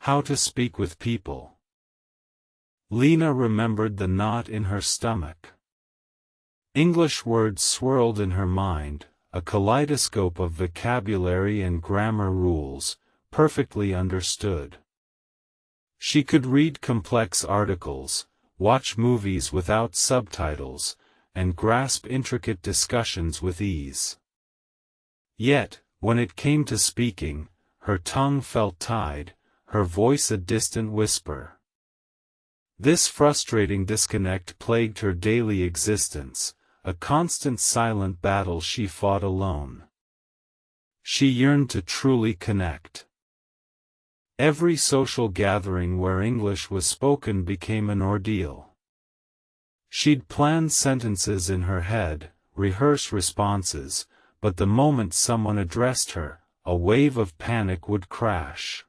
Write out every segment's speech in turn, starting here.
How to speak with people. Lena remembered the knot in her stomach. English words swirled in her mind, a kaleidoscope of vocabulary and grammar rules, perfectly understood. She could read complex articles, watch movies without subtitles, and grasp intricate discussions with ease. Yet, when it came to speaking, her tongue felt tied, her voice a distant whisper. This frustrating disconnect plagued her daily existence, a constant silent battle she fought alone. She yearned to truly connect. Every social gathering where English was spoken became an ordeal. She'd plan sentences in her head, rehearse responses, but the moment someone addressed her, a wave of panic would crash.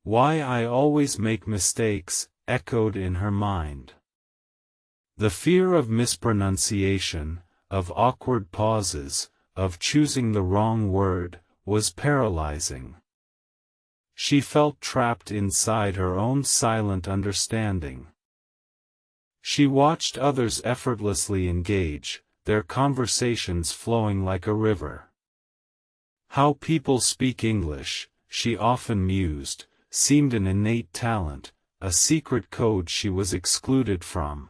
"Why I always make mistakes," echoed in her mind. The fear of mispronunciation, of awkward pauses, of choosing the wrong word, was paralyzing. She felt trapped inside her own silent understanding. She watched others effortlessly engage, their conversations flowing like a river. How people speak English, she often mused, seemed an innate talent, a secret code she was excluded from.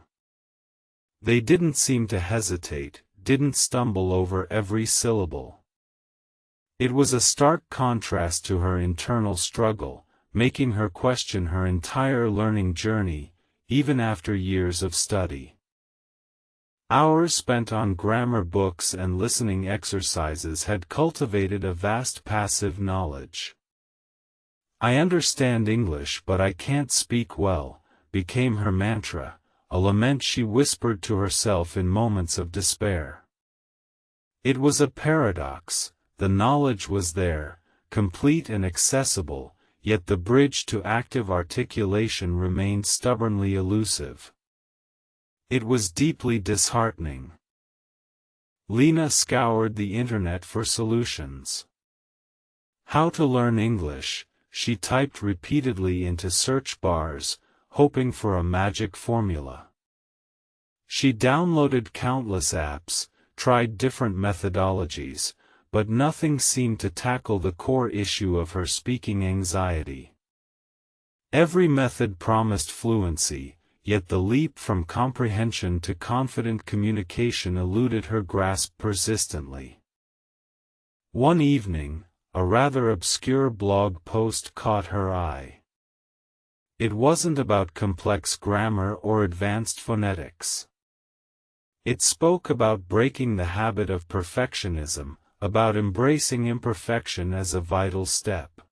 They didn't seem to hesitate, didn't stumble over every syllable. It was a stark contrast to her internal struggle, making her question her entire learning journey, even after years of study. Hours spent on grammar books and listening exercises had cultivated a vast passive knowledge. "I understand English but I can't speak well," became her mantra, a lament she whispered to herself in moments of despair. It was a paradox. The knowledge was there, complete and accessible, yet the bridge to active articulation remained stubbornly elusive. It was deeply disheartening. Lena scoured the internet for solutions. "How to learn English," she typed repeatedly into search bars, hoping for a magic formula. She downloaded countless apps, tried different methodologies, but nothing seemed to tackle the core issue of her speaking anxiety. Every method promised fluency, yet the leap from comprehension to confident communication eluded her grasp persistently. One evening, a rather obscure blog post caught her eye. It wasn't about complex grammar or advanced phonetics. It spoke about breaking the habit of perfectionism, about embracing imperfection as a vital step.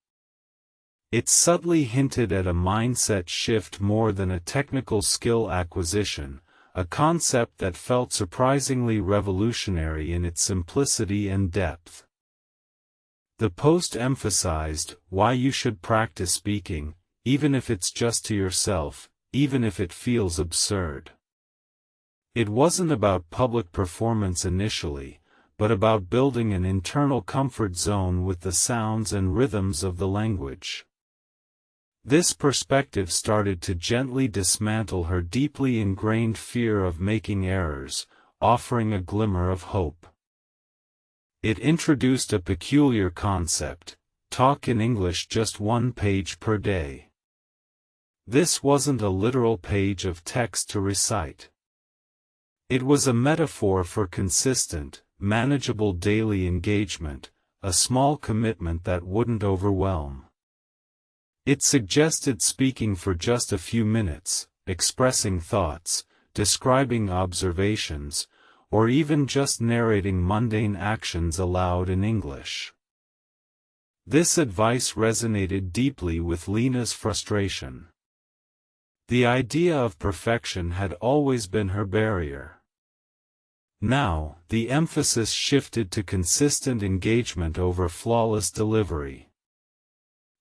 It subtly hinted at a mindset shift more than a technical skill acquisition, a concept that felt surprisingly revolutionary in its simplicity and depth. The post emphasized why you should practice speaking, even if it's just to yourself, even if it feels absurd. It wasn't about public performance initially, but about building an internal comfort zone with the sounds and rhythms of the language. This perspective started to gently dismantle her deeply ingrained fear of making errors, offering a glimmer of hope. It introduced a peculiar concept: talk in English just 1 page per day. This wasn't a literal page of text to recite. It was a metaphor for consistent, manageable daily engagement, a small commitment that wouldn't overwhelm. It suggested speaking for just a few minutes, expressing thoughts, describing observations, or even just narrating mundane actions aloud in English. This advice resonated deeply with Lena's frustration. The idea of perfection had always been her barrier. Now, the emphasis shifted to consistent engagement over flawless delivery.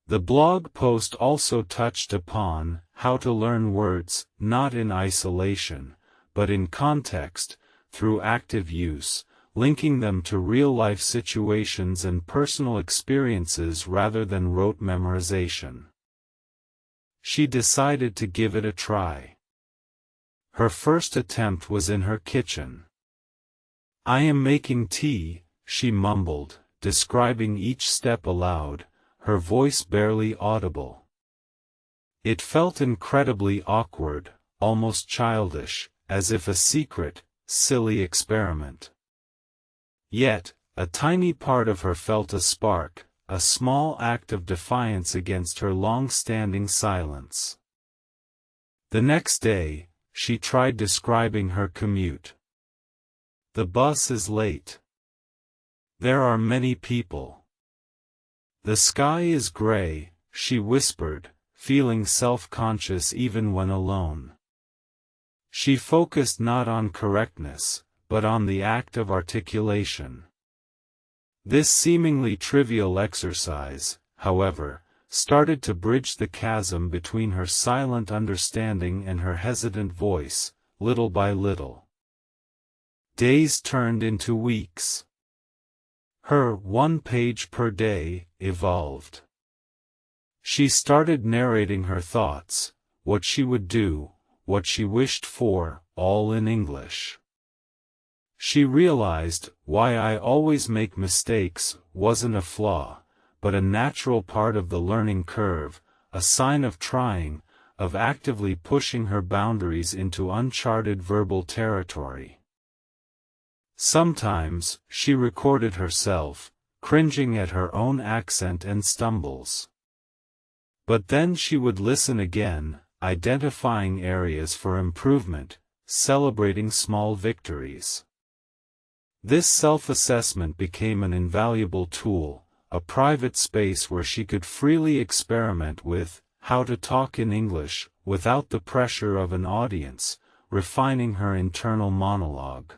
The blog post also touched upon how to learn words, not in isolation, but in context, through active use, linking them to real-life situations and personal experiences rather than rote memorization. she decided to give it a try. Her first attempt was in her kitchen. "I am making tea," she mumbled, describing each step aloud, her voice barely audible. It felt incredibly awkward, almost childish, as if a secret, silly experiment. Yet, a tiny part of her felt a spark, a small act of defiance against her long-standing silence. The next day, she tried describing her commute. "The bus is late. There are many people. The sky is gray," she whispered, feeling self-conscious even when alone. She focused not on correctness, but on the act of articulation. This seemingly trivial exercise, however, started to bridge the chasm between her silent understanding and her hesitant voice, little by little. Days turned into weeks. Her 1 page per day evolved. She started narrating her thoughts, what she would do, what she wished for, all in English. She realized, "Why I always make mistakes" wasn't a flaw, but a natural part of the learning curve, a sign of trying, of actively pushing her boundaries into uncharted verbal territory. Sometimes, she recorded herself, cringing at her own accent and stumbles. But then she would listen again, identifying areas for improvement, celebrating small victories. This self-assessment became an invaluable tool, a private space where she could freely experiment with how to talk in English without the pressure of an audience, refining her internal monologue.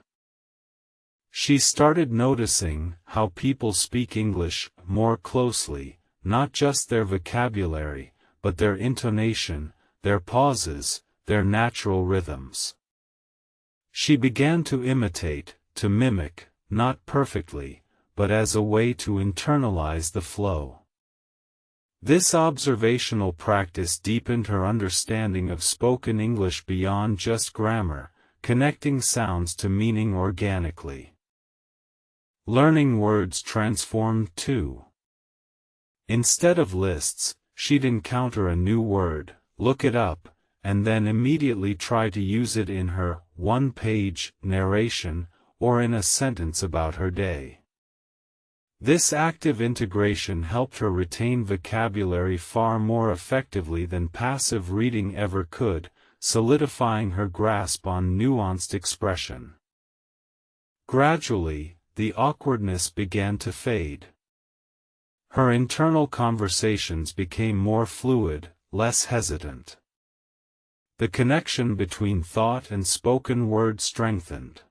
She started noticing how people speak English more closely, not just their vocabulary, but their intonation, their pauses, their natural rhythms. She began to imitate, to mimic, not perfectly, but as a way to internalize the flow. This observational practice deepened her understanding of spoken English beyond just grammar, connecting sounds to meaning organically. Learning words transformed too. Instead of lists, she'd encounter a new word, look it up, and then immediately try to use it in her 1-page narration, or in a sentence about her day. This active integration helped her retain vocabulary far more effectively than passive reading ever could, solidifying her grasp on nuanced expression. Gradually, the awkwardness began to fade. Her internal conversations became more fluid, less hesitant. The connection between thought and spoken word strengthened.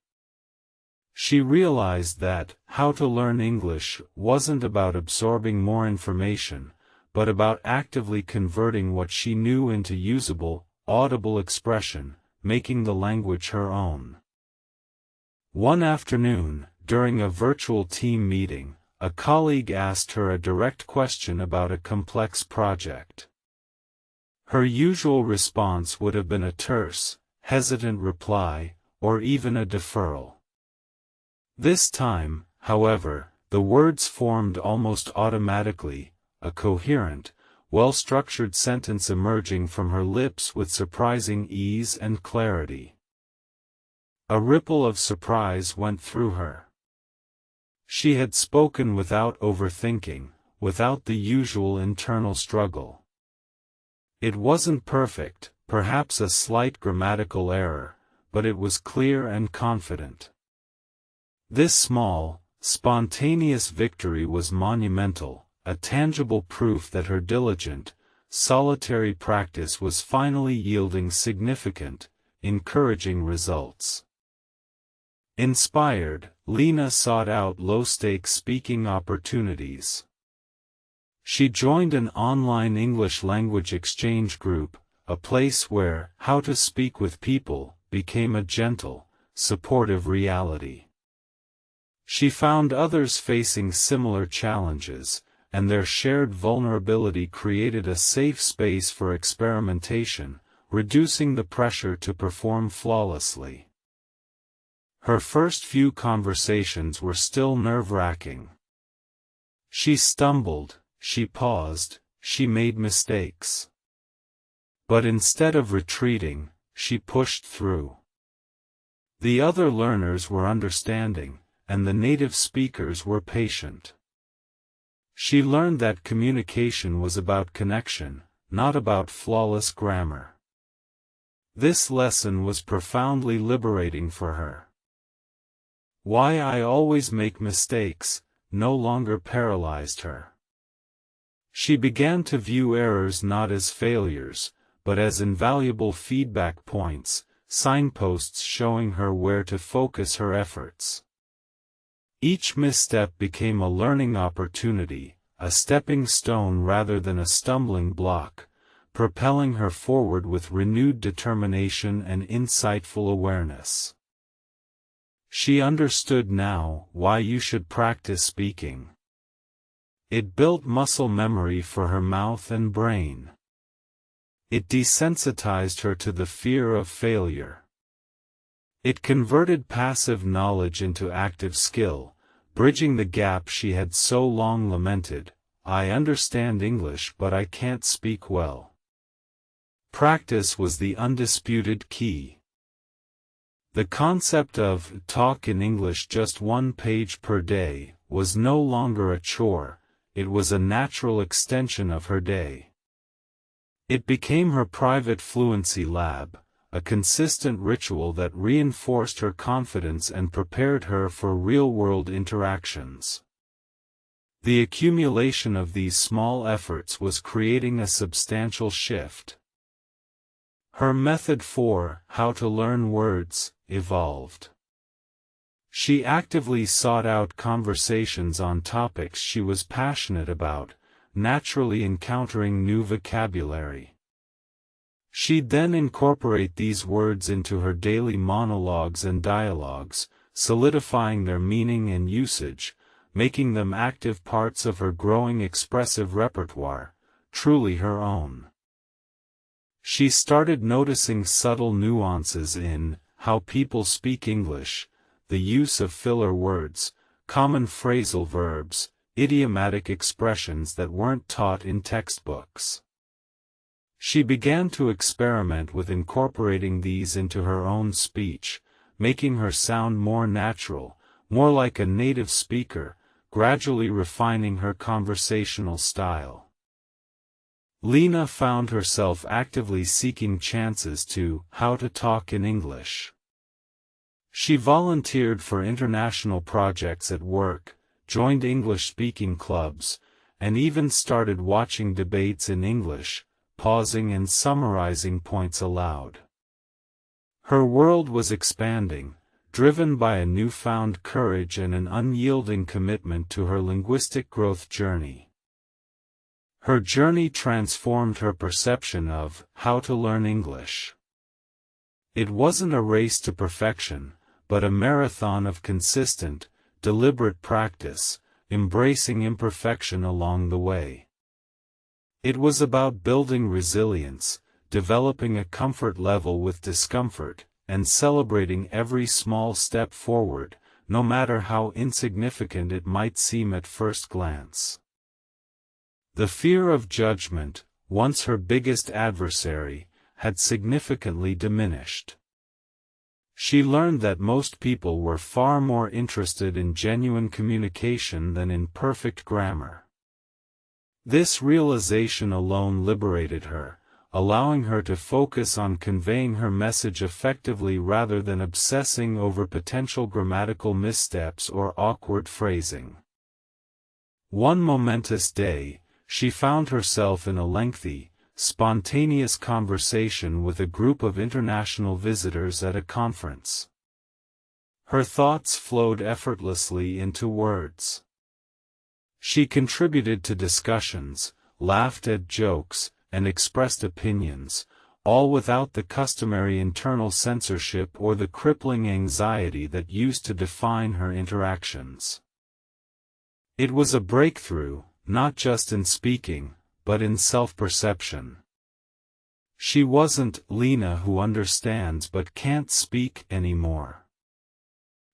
She realized that how to learn English wasn't about absorbing more information, but about actively converting what she knew into usable, audible expression, making the language her own. One afternoon, during a virtual team meeting, a colleague asked her a direct question about a complex project. Her usual response would have been a terse, hesitant reply, or even a deferral. This time, however, the words formed almost automatically, a coherent, well-structured sentence emerging from her lips with surprising ease and clarity. A ripple of surprise went through her. She had spoken without overthinking, without the usual internal struggle. It wasn't perfect, perhaps a slight grammatical error, but it was clear and confident. This small, spontaneous victory was monumental, a tangible proof that her diligent, solitary practice was finally yielding significant, encouraging results. Inspired, Lena sought out low-stakes speaking opportunities. She joined an online English language exchange group, a place where how to speak with people became a gentle, supportive reality. She found others facing similar challenges, and their shared vulnerability created a safe space for experimentation, reducing the pressure to perform flawlessly. Her first few conversations were still nerve-wracking. She stumbled, she paused, she made mistakes. But instead of retreating, she pushed through. The other learners were understanding, and the native speakers were patient. She learned that communication was about connection, not about flawless grammar. This lesson was profoundly liberating for her. Why I always make mistakes no longer paralyzed her. She began to view errors not as failures, but as invaluable feedback points, signposts showing her where to focus her efforts. Each misstep became a learning opportunity, a stepping stone rather than a stumbling block, propelling her forward with renewed determination and insightful awareness. She understood now why you should practice speaking. It built muscle memory for her mouth and brain. It desensitized her to the fear of failure. It converted passive knowledge into active skill, bridging the gap she had so long lamented. I understand English but I can't speak well. Practice was the undisputed key. The concept of talk in English just 1 page per day was no longer a chore, it was a natural extension of her day. It became her private fluency lab, a consistent ritual that reinforced her confidence and prepared her for real-world interactions. The accumulation of these small efforts was creating a substantial shift. Her method for how to learn words evolved. She actively sought out conversations on topics she was passionate about, naturally encountering new vocabulary. She'd then incorporate these words into her daily monologues and dialogues, solidifying their meaning and usage, making them active parts of her growing expressive repertoire, truly her own. She started noticing subtle nuances in how people speak English, the use of filler words, common phrasal verbs, idiomatic expressions that weren't taught in textbooks. She began to experiment with incorporating these into her own speech, making her sound more natural, more like a native speaker, gradually refining her conversational style. Lena found herself actively seeking chances to how to talk in English. She volunteered for international projects at work, joined English-speaking clubs, and even started watching debates in English, pausing and summarizing points aloud. Her world was expanding, driven by a newfound courage and an unyielding commitment to her linguistic growth journey. Her journey transformed her perception of how to learn English. It wasn't a race to perfection, but a marathon of consistent, deliberate practice, embracing imperfection along the way. It was about building resilience, developing a comfort level with discomfort, and celebrating every small step forward, no matter how insignificant it might seem at first glance. The fear of judgment, once her biggest adversary, had significantly diminished. She learned that most people were far more interested in genuine communication than in perfect grammar. This realization alone liberated her, allowing her to focus on conveying her message effectively rather than obsessing over potential grammatical missteps or awkward phrasing. One momentous day, she found herself in a lengthy, spontaneous conversation with a group of international visitors at a conference. Her thoughts flowed effortlessly into words. She contributed to discussions, laughed at jokes, and expressed opinions, all without the customary internal censorship or the crippling anxiety that used to define her interactions. It was a breakthrough, not just in speaking, but in self-perception. She wasn't Lena who understands but can't speak anymore.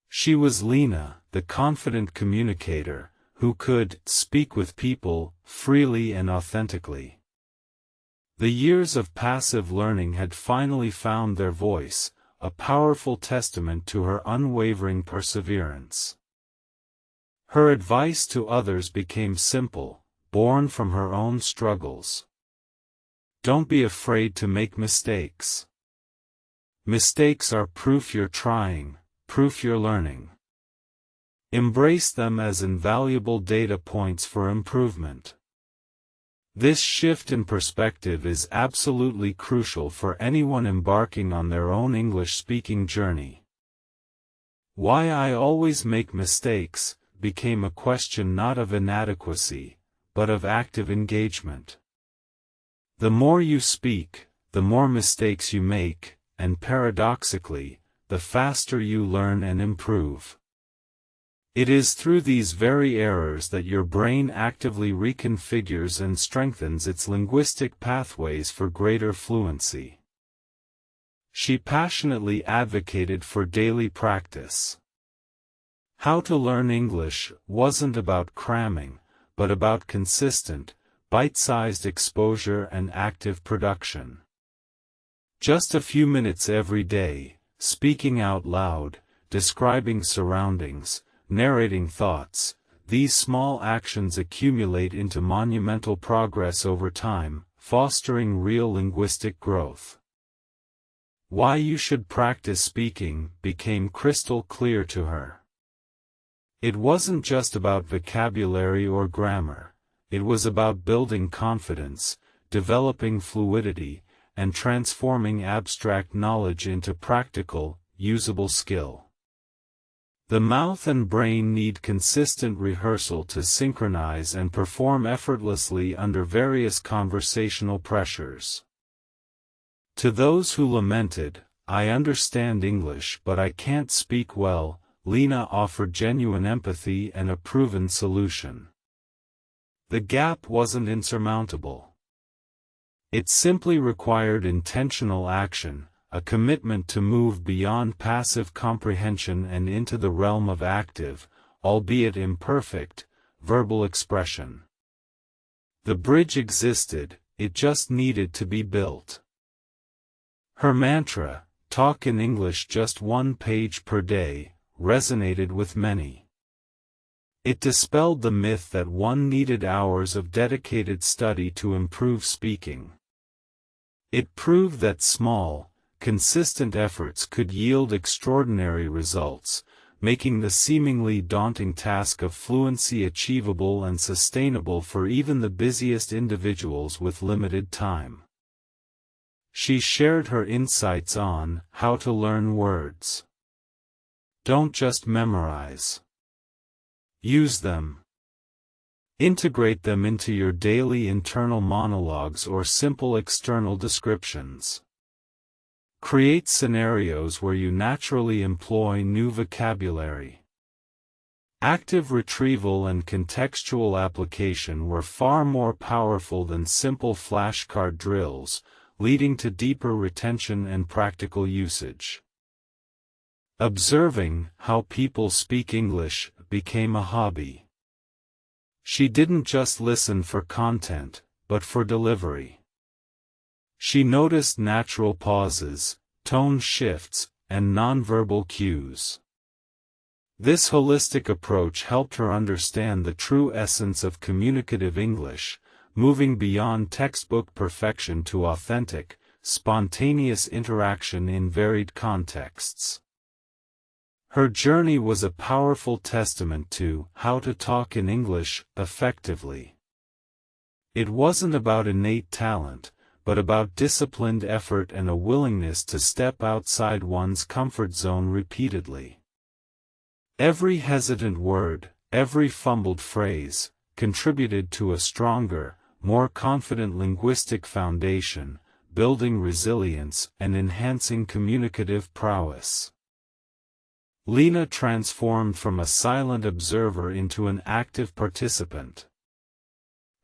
She was Lena, the confident communicator, who could speak with people freely and authentically. The years of passive learning had finally found their voice, a powerful testament to her unwavering perseverance. Her advice to others became simple, born from her own struggles. Don't be afraid to make mistakes. Mistakes are proof you're trying, proof you're learning. Embrace them as invaluable data points for improvement. This shift in perspective is absolutely crucial for anyone embarking on their own English-speaking journey. Why I always make mistakes became a question not of inadequacy, but of active engagement. The more you speak, the more mistakes you make, and paradoxically, the faster you learn and improve. It is through these very errors that your brain actively reconfigures and strengthens its linguistic pathways for greater fluency. She passionately advocated for daily practice. How to learn English wasn't about cramming, but about consistent, bite-sized exposure and active production. Just a few minutes every day, speaking out loud, describing surroundings, narrating thoughts, these small actions accumulate into monumental progress over time, fostering real linguistic growth. Why you should practice speaking became crystal clear to her. It wasn't just about vocabulary or grammar, it was about building confidence, developing fluidity, and transforming abstract knowledge into practical, usable skill. The mouth and brain need consistent rehearsal to synchronize and perform effortlessly under various conversational pressures. To those who lamented, "I understand English but I can't speak well," Lena offered genuine empathy and a proven solution. The gap wasn't insurmountable. It simply required intentional action, a commitment to move beyond passive comprehension and into the realm of active, albeit imperfect, verbal expression. The bridge existed, it just needed to be built. Her mantra, "Talk in English just 1 page per day," resonated with many. It dispelled the myth that one needed hours of dedicated study to improve speaking. It proved that small, consistent efforts could yield extraordinary results, making the seemingly daunting task of fluency achievable and sustainable for even the busiest individuals with limited time. She shared her insights on how to learn words. Don't just memorize. Use them. Integrate them into your daily internal monologues or simple external descriptions. Create scenarios where you naturally employ new vocabulary. Active retrieval and contextual application were far more powerful than simple flashcard drills, leading to deeper retention and practical usage. Observing how people speak English became a hobby. She didn't just listen for content, but for delivery. She noticed natural pauses, tone shifts, and nonverbal cues. This holistic approach helped her understand the true essence of communicative English, moving beyond textbook perfection to authentic, spontaneous interaction in varied contexts. Her journey was a powerful testament to how to talk in English effectively. It wasn't about innate talent, but about disciplined effort and a willingness to step outside one's comfort zone repeatedly. Every hesitant word, every fumbled phrase, contributed to a stronger, more confident linguistic foundation, building resilience and enhancing communicative prowess. Lena transformed from a silent observer into an active participant.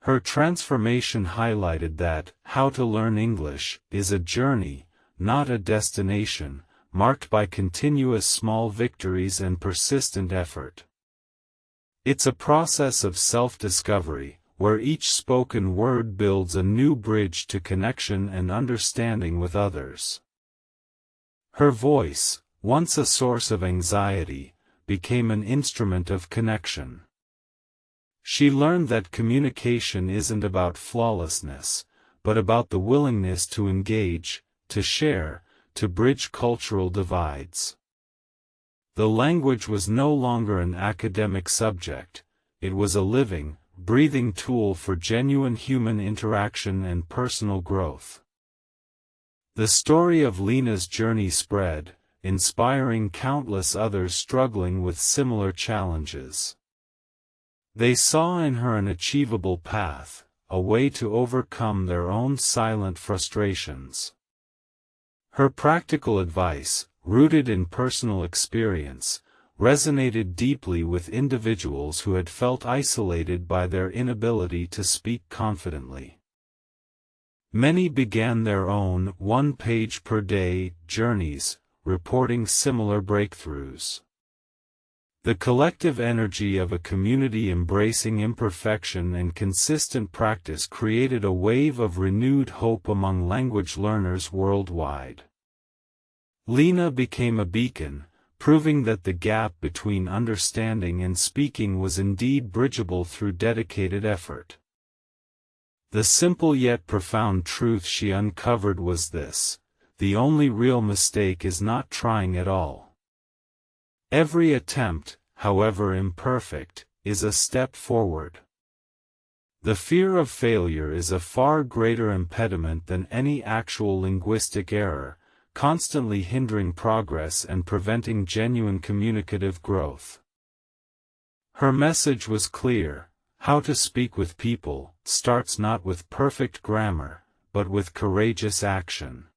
Her transformation highlighted that how to learn English is a journey, not a destination, marked by continuous small victories and persistent effort. It's a process of self-discovery, where each spoken word builds a new bridge to connection and understanding with others. Her voice, once a source of anxiety, became an instrument of connection. She learned that communication isn't about flawlessness, but about the willingness to engage, to share, to bridge cultural divides. The language was no longer an academic subject, it was a living, breathing tool for genuine human interaction and personal growth. The story of Lena's journey spread, inspiring countless others struggling with similar challenges. They saw in her an achievable path, a way to overcome their own silent frustrations. Her practical advice, rooted in personal experience, resonated deeply with individuals who had felt isolated by their inability to speak confidently. Many began their own one-page-per-day journeys, reporting similar breakthroughs. The collective energy of a community embracing imperfection and consistent practice created a wave of renewed hope among language learners worldwide. Lena became a beacon, proving that the gap between understanding and speaking was indeed bridgeable through dedicated effort. The simple yet profound truth she uncovered was this: the only real mistake is not trying at all. Every attempt, however imperfect, is a step forward. The fear of failure is a far greater impediment than any actual linguistic error, constantly hindering progress and preventing genuine communicative growth. Her message was clear: how to speak with people starts not with perfect grammar, but with courageous action.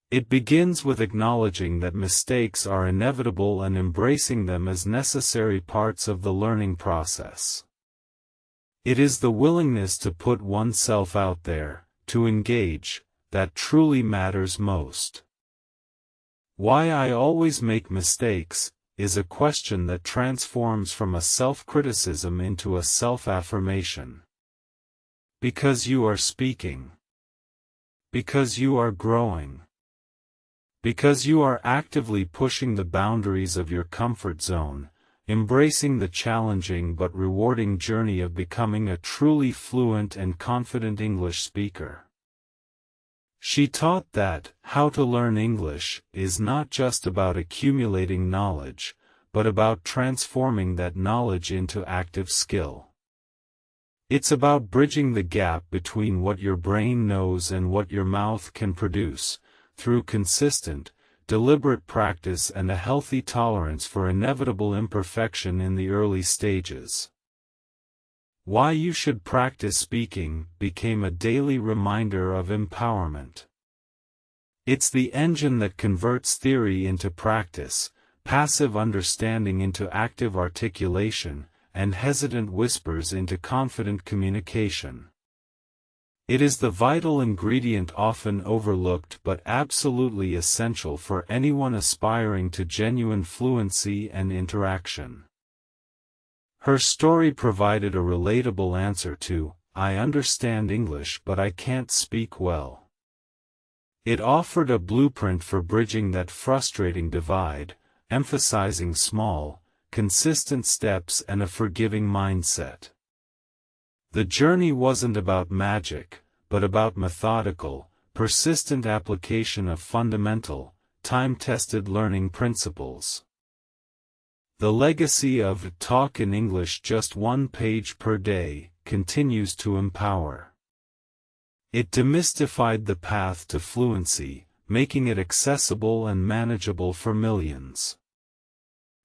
It begins with acknowledging that mistakes are inevitable and embracing them as necessary parts of the learning process. It is the willingness to put oneself out there, to engage, that truly matters most. Why I always make mistakes is a question that transforms from a self-criticism into a self-affirmation. Because you are speaking. Because you are growing. Because you are actively pushing the boundaries of your comfort zone, embracing the challenging but rewarding journey of becoming a truly fluent and confident English speaker. She taught that how to learn English is not just about accumulating knowledge, but about transforming that knowledge into active skill. It's about bridging the gap between what your brain knows and what your mouth can produce, through consistent, deliberate practice and a healthy tolerance for inevitable imperfection in the early stages. Why you should practice speaking became a daily reminder of empowerment. It's the engine that converts theory into practice, passive understanding into active articulation, and hesitant whispers into confident communication. It is the vital ingredient often overlooked but absolutely essential for anyone aspiring to genuine fluency and interaction. Her story provided a relatable answer to, "I understand English but I can't speak well." It offered a blueprint for bridging that frustrating divide, emphasizing small, consistent steps and a forgiving mindset. The journey wasn't about magic, but about methodical, persistent application of fundamental, time-tested learning principles. The legacy of "Talk in English just one page per day" continues to empower. It demystified the path to fluency, making it accessible and manageable for millions.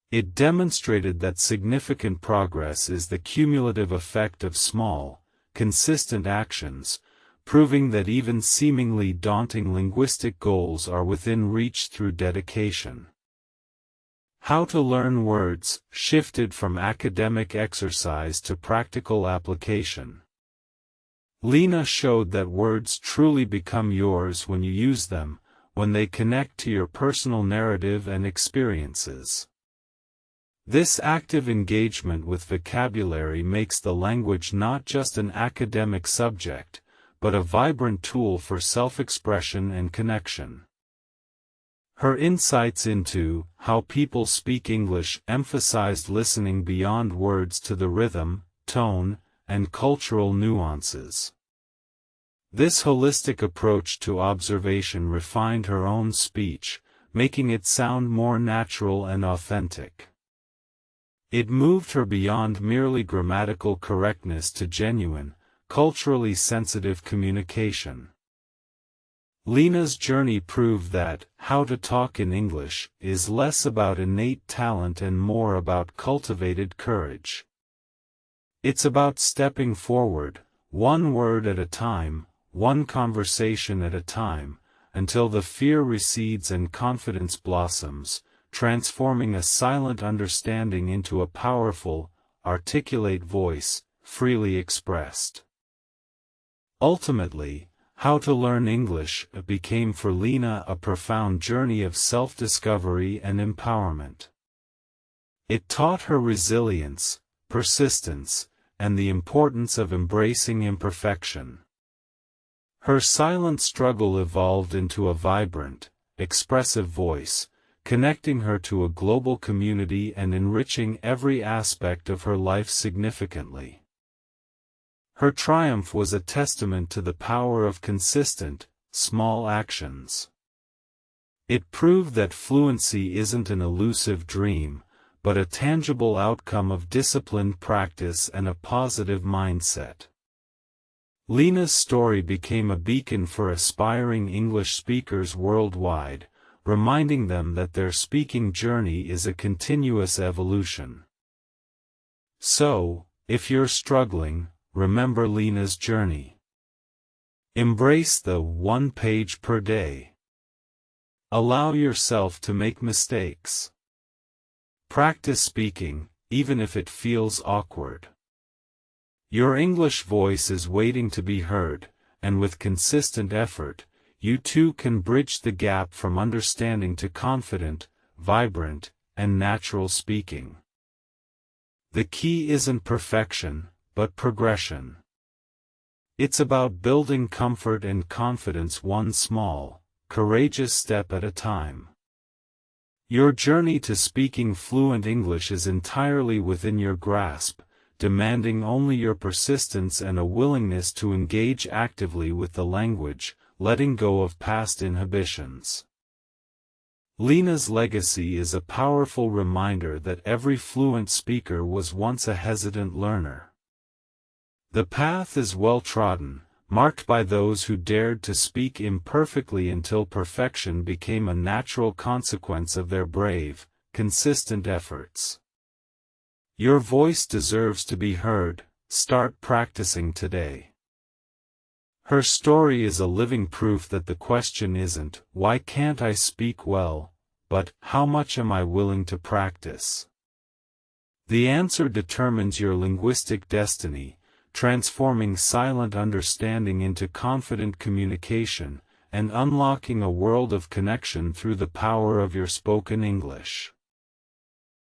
It demonstrated that significant progress is the cumulative effect of small, consistent actions, proving that even seemingly daunting linguistic goals are within reach through dedication. How to learn words shifted from academic exercise to practical application. Lena showed that words truly become yours when you use them, when they connect to your personal narrative and experiences. This active engagement with vocabulary makes the language not just an academic subject, but a vibrant tool for self-expression and connection. Her insights into how people speak English emphasized listening beyond words to the rhythm, tone, and cultural nuances. This holistic approach to observation refined her own speech, making it sound more natural and authentic. It moved her beyond merely grammatical correctness to genuine, culturally sensitive communication. Lena's journey proved that how to talk in English is less about innate talent and more about cultivated courage. It's about stepping forward, one word at a time, one conversation at a time, until the fear recedes and confidence blossoms, transforming a silent understanding into a powerful, articulate voice, freely expressed. Ultimately, how to learn English became for Lena a profound journey of self-discovery and empowerment. It taught her resilience, persistence, and the importance of embracing imperfection. Her silent struggle evolved into a vibrant, expressive voice, connecting her to a global community and enriching every aspect of her life significantly. Her triumph was a testament to the power of consistent, small actions. It proved that fluency isn't an elusive dream, but a tangible outcome of disciplined practice and a positive mindset. Lena's story became a beacon for aspiring English speakers worldwide, reminding them that their speaking journey is a continuous evolution. So, if you're struggling, remember Lena's journey. Embrace the 1 page per day. Allow yourself to make mistakes. Practice speaking, even if it feels awkward. Your English voice is waiting to be heard, and with consistent effort, you too can bridge the gap from understanding to confident, vibrant, and natural speaking. The key isn't perfection, but progression. It's about building comfort and confidence one small, courageous step at a time. Your journey to speaking fluent English is entirely within your grasp, demanding only your persistence and a willingness to engage actively with the language, letting go of past inhibitions. Lena's legacy is a powerful reminder that every fluent speaker was once a hesitant learner. The path is well trodden, marked by those who dared to speak imperfectly until perfection became a natural consequence of their brave, consistent efforts. Your voice deserves to be heard. Start practicing today. Her story is a living proof that the question isn't, "Why can't I speak well?" but, "How much am I willing to practice?" The answer determines your linguistic destiny, transforming silent understanding into confident communication, and unlocking a world of connection through the power of your spoken English.